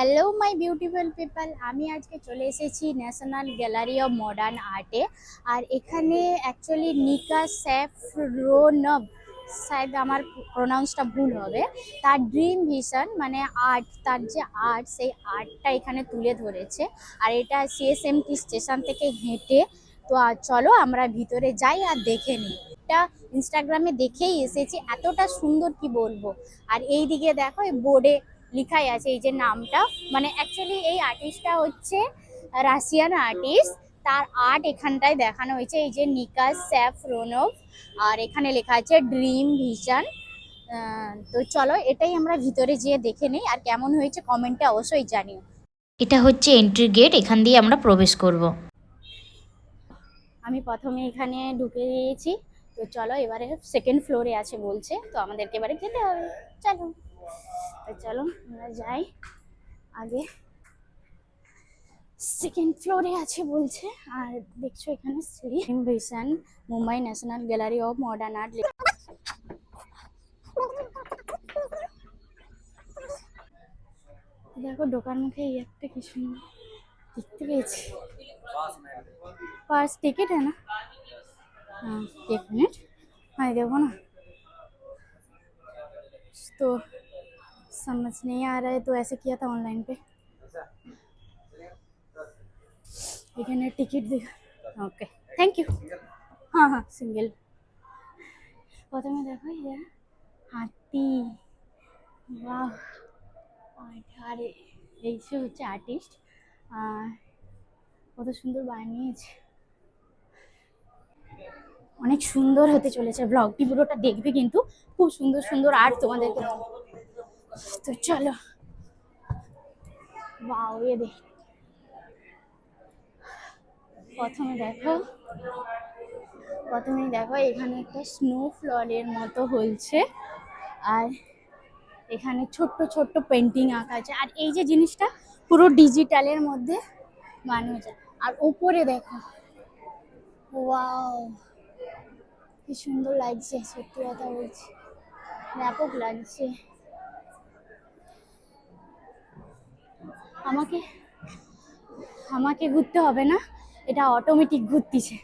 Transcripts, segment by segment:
Hello my beautiful people, আমি আজকে চলে এসেছি ন্যাশনাল গ্যালারি অফ মডার্ন আর্টে। আর এখানে অ্যাকচুয়ালি নিকা স্যাফরোনভ, শায়দ আমার প্রোনাউন্সটা ভুল হবে, তার ড্রিম ভিশন মানে আর্ট, তার যে আর্ট সেই আর্টটা এখানে তুলে ধরেছে। আর এটা সিএসএমটি স্টেশন থেকে হেঁটে, তো চলো আমরা ভিতরে যাই আর দেখে নিই। এটা ইনস্টাগ্রামে দেখেই এসেছি, এতটা সুন্দর কি বলবো। আর এই দিকে দেখো, এই বোর্ডে লিখাই আছে এই যে নামটা, মানে অ্যাকচুয়ালি এই আর্টিস্টটা হচ্ছে রাশিয়ান আর্টিস্ট। তার আর্ট এখানটায় দেখানো হয়েছে, এই যে নিকা স্যাফরোনভ। আর এখানে লেখা আছে ড্রিম ভিশন। তো চলো এটাই আমরা ভিতরে যেয়ে দেখে নিই, আর কেমন হয়েছে কমেন্টে অবশ্যই জানিও। এটা হচ্ছে এন্ট্রি গেট, এখান দিয়ে আমরা প্রবেশ করব। আমি প্রথমে এখানে ঢুকে গিয়েছি, তো চলো এবারে সেকেন্ড ফ্লোরে আছে বলছে, তো আমাদেরকে এবারে যেতে হবে। চলো, তো চলো আমরা যাই। আগে সেকেন্ড ফ্লোরে আছে বলছে। আর দেখছো এখানে Shri vision Mumbai national gallery of modern art. দেখো ঢোকার মুখে এই একটা কি সুন্দর দেখতে পেয়েছি। पास टिकट है ना? हाँ, एक मिनट। हाँ देखो ना, तो समझ नहीं आ रहा है तो ऐसे किया था ऑनलाइन पे। এখানে টিকিট দিই। ওকে, থ্যাংক ইউ। হ্যাঁ হ্যাঁ, সিঙ্গেল। প্রথমে দেখো এই যে হাতি, বাহ। আর এই সে হচ্ছে আর্টিস্ট, কত সুন্দর বানিয়েছে। অনেক সুন্দর হতে চলেছে, ব্লগটি পুরোটা দেখবে কিন্তু, খুব সুন্দর সুন্দর আর্ট তোমাদেরকে। তো চলো, বাও এ দেখ। প্রথমেই দেখো এখানে একটা স্নো ফ্লরের মতো হয়েছে। আর এখানে ছোট্ট ছোট্ট পেন্টিং আঁকা আছে। আর এই যে জিনিসটা পুরো ডিজিটালের মধ্যে বানানো যায়। আর উপরে দেখো, ওয়াও কি সুন্দর লাগছে, সত্যি কথা বলছি, ব্যাপক লাগছে। আমাকে আমাকে ঘুরতে হবে না, এটা অটোমেটিক ঘুরতিছে,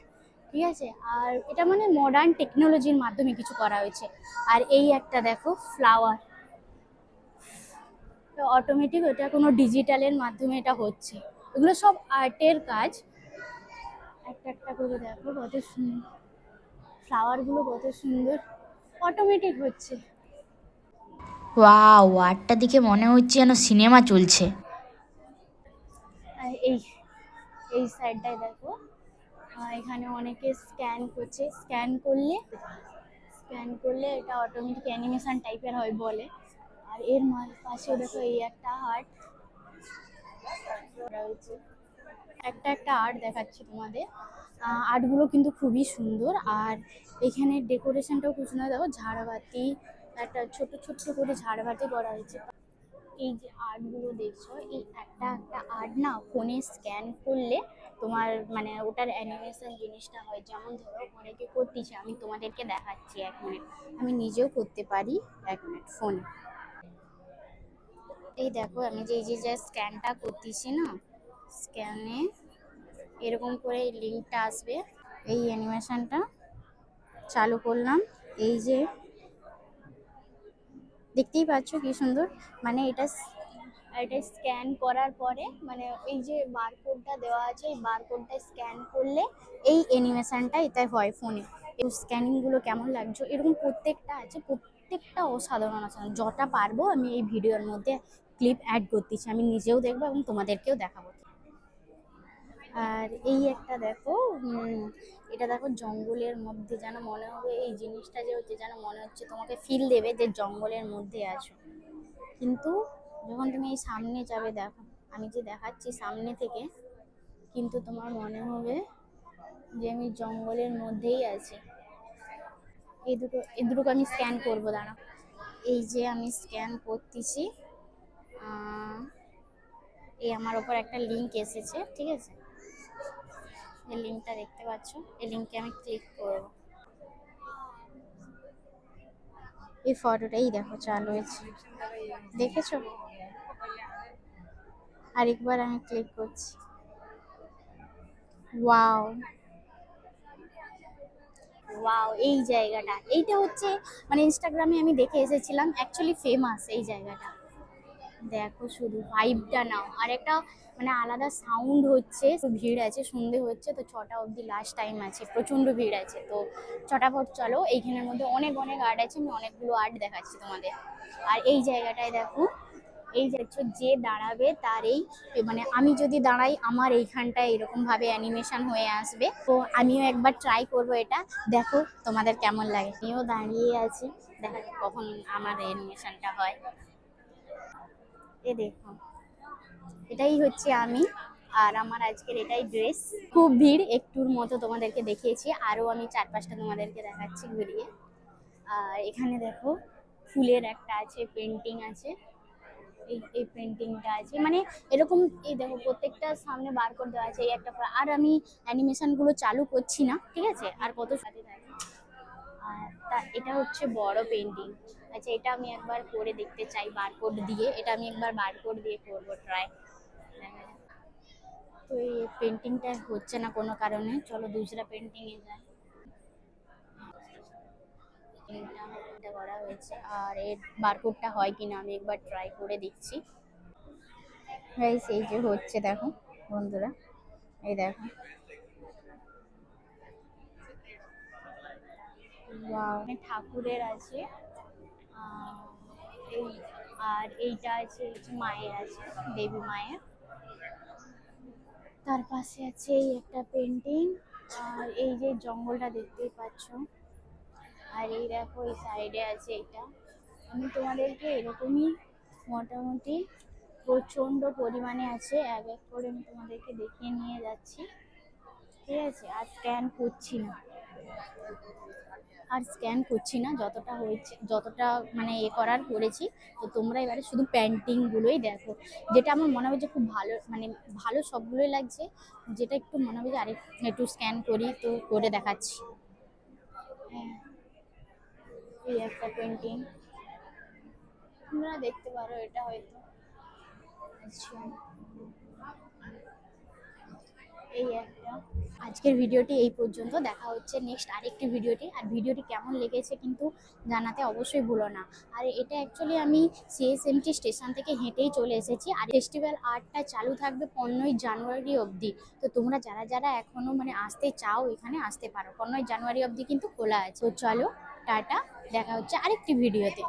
ঠিক আছে। আর এটা মানে মডার্ন টেকনোলজির মাধ্যমে কিছু করা হয়েছে। আর এই একটা দেখো ফ্লাওয়ার, অটোমেটিক, ওটা কোনো ডিজিটালের মাধ্যমে এটা হচ্ছে। এগুলো সব আর্টের কাজ। একটা একটা করে দেখো কত সুন্দর, ফ্লাওয়ারগুলো কত সুন্দর, অটোমেটিক হচ্ছে। ওয়াও, আর্টটা দেখে মনে হচ্ছে যেন সিনেমা চলছে। আর এই এই সাইডটায় দেখো, এখানে অনেকে স্ক্যান করছে। স্ক্যান করলে এটা অটোমেটিক অ্যানিমেশন টাইপের হয় বলে। আর এর পাশেও দেখো এই একটা হার্ট রয়েছে। একটা একটা আর্ট দেখাচ্ছি তোমাদের। আর্টগুলো কিন্তু খুবই সুন্দর। আর এখানে ডেকোরেশনটাও খুব সুন্দর, দেখো ঝাড়বাতি, একটা ছোট ছোট করে ঝাড়বাতি করা হয়েছে। এই যে আর্টগুলো দেখছো, এই একটা একটা আর্ট না ফোনে স্ক্যান করলে তোমার মানে ওটার অ্যানিমেশন জিনিসটা হয়। যেমন ধরো অনেকে করতেছে, আমি তোমাদেরকে দেখাচ্ছি, 1 মিনিট, আমি নিজেও করতে পারি। 1 মিনিট ফোনে, এই দেখো আমি যে এই যে স্ক্যানটা করতেছি না, স্ক্যানে এরকম করে এই লিঙ্কটা আসবে, এই অ্যানিমেশনটা চালু করলাম, এই যে দেখতেই পাচ্ছ কি সুন্দর। মানে এটা স্ক্যান করার পরে, মানে এই যে বারকোডটা দেওয়া আছে, এই বারকোডটা স্ক্যান করলে এই অ্যানিমেশনটা এতে হয় ফোনে। এই স্ক্যানিংগুলো কেমন লাগছে, এরকম প্রত্যেকটা আছে, প্রত্যেকটা অসাধারণ অসাধারণ। যটা পারবো আমি এই ভিডিওর মধ্যে ক্লিপ অ্যাড করতেছি, আমি নিজেও দেখবো এবং তোমাদেরকেও দেখাবো। আর এই একটা দেখো, এটা দেখো জঙ্গলের মধ্যে, যেন মনে হবে এই জিনিসটা যে হচ্ছে, যেন মনে হচ্ছে তোমাকে ফিল দেবে যে জঙ্গলের মধ্যে আছো। কিন্তু যখন তুমি এই সামনে যাবে, দেখো আমি যে দেখাচ্ছি সামনে থেকে, কিন্তু তোমার মনে হবে যে আমি জঙ্গলের মধ্যেই আছি। এই দুটোকে আমি স্ক্যান করবো, দাঁড়া। এই যে আমি স্ক্যান করতেছি, এই আমার ওপর একটা লিঙ্ক এসেছে, ঠিক আছে, এই লিঙ্কটা দেখতে পাচ্ছ, এই লিঙ্কে আমি ক্লিক করব। এই ফটোটাই দেখো চালু হয়েছে, দেখেছো? আরেকবার আমি ক্লিক করছি। ওয়াও, ওয়াও, এই জায়গাটা, এইটা হচ্ছে মানে ইনস্টাগ্রামে আমি দেখে এসেছিলাম, অ্যাকচুয়ালি ফেমাস এই জায়গাটা। দেখো শুধু ভাইবটা নাও, আর একটা মানে আলাদা সাউন্ড হচ্ছে, তো ভিড় আছে, সন্ধে হচ্ছে তো 6টা অবধি লাস্ট টাইম আছে, প্রচন্ড ভিড় আছে, তো চটাপট চলো। এইখানের মধ্যে অনেক অনেক আর্ট আছে, আমি অনেকগুলো আর্ট দেখাচ্ছি তোমাদের। আর এই জায়গাটায় দেখো, এই যে হচ্ছে যে দাঁড়াবে তার এই মানে আমি যদি দাঁড়াই আমার এইখানটায় এরকম ভাবে অ্যানিমেশন হয়ে আসবে, তো আমিও একবার ট্রাই করব এটা, দেখো তোমাদের কেমন লাগে। আমিও দাঁড়িয়ে আছি, দেখা যাক কখন আমার অ্যানিমেশনটা হয়। এ দেখো, এটাই হচ্ছে আমি, আর আমার আজকের এটাই ড্রেস। খুব ভিড়, একটুর মতো তোমাদেরকে দেখিয়েছি, আরো আমি 4-5টা তোমাদেরকে দেখাচ্ছি ঘুরিয়ে। আর এখানে দেখো ফুলের একটা আছে, পেন্টিং আছে, এই এই পেন্টিংটা আছে, মানে এরকম। এই দেখো প্রত্যেকটা সামনে বারকোড দেওয়া আছে, এই একটা করে। আর আমি অ্যানিমেশন গুলো চালু করছি না, ঠিক আছে, আর কত সাথে থাকে। আর এটা হচ্ছে বড় পেন্টিং। আচ্ছা, এটা আমি একবার করে দেখতে চাই বারকোড দিয়ে, এটা আমি একবার বারকোড দিয়ে করবো ট্রাই। তো এই পেন্টিংটা হচ্ছে না কোনো কারণে, চলো দুসরা পেন্টিং এ যাই। এটা করা হয়েছে, আর এর বারকোডটা হয় কিনা আমি একবার ট্রাই করে দেখছি। গাইস, এই যে হচ্ছে, দেখো বন্ধুরা, এই দেখো, ওয়াও, ঠাকুরের আছে। আহ, এই, আর এইটা আছে হচ্ছে মায়ের আছে, দেবী মায়ের। তার পাশে আছে এই একটা পেন্টিং, আর এই যে জঙ্গলটা দেখতেই পাচ্ছ, আর এই দেখো এই সাইডে আছে এটা। আমি তোমাদেরকে এরকমই মোটামুটি প্রচন্ড পরিমাণে আছে, এক এক করে আমি তোমাদেরকে দেখিয়ে নিয়ে যাচ্ছি, ঠিক আছে। আর স্ক্যান করছি না, যতটা হয়েছে, যতটা মানে করার করেছি। তো তোমরা এবারে শুধু পেন্টিং গুলোই দেখো, যেটা আমার মনে হয় যে খুব ভালো, মানে ভালো সবগুলোই লাগছে, যেটা একটু মনে হবে যে আরেক একটু স্ক্যান করি, তো করে দেখাচ্ছি। হ্যাঁ, এই একটা পেন্টিং তোমরা দেখতে পারো, এটা হয়তো। আচ্ছা, এই একটা। আজকের ভিডিওটি এই পর্যন্ত, দেখা হচ্ছে নেক্সট আরেকটি ভিডিওটি। আর ভিডিওটি কেমন লেগেছে কিন্তু জানাতে অবশ্যই ভুলো না। আর এটা অ্যাকচুয়ালি আমি সিএসএমটি স্টেশন থেকে হেঁটেই চলে এসেছি, আর ফেস্টিভ্যাল আর্টটা চালু থাকবে 15ই জানুয়ারি অবধি। তো তোমরা যারা যারা এখনো মানে আসতে চাও এখানে আসতে পারো, 15ই জানুয়ারি অবধি কিন্তু খোলা আছে। তো চলো, টাটা, দেখা হচ্ছে আরেকটি ভিডিওতে।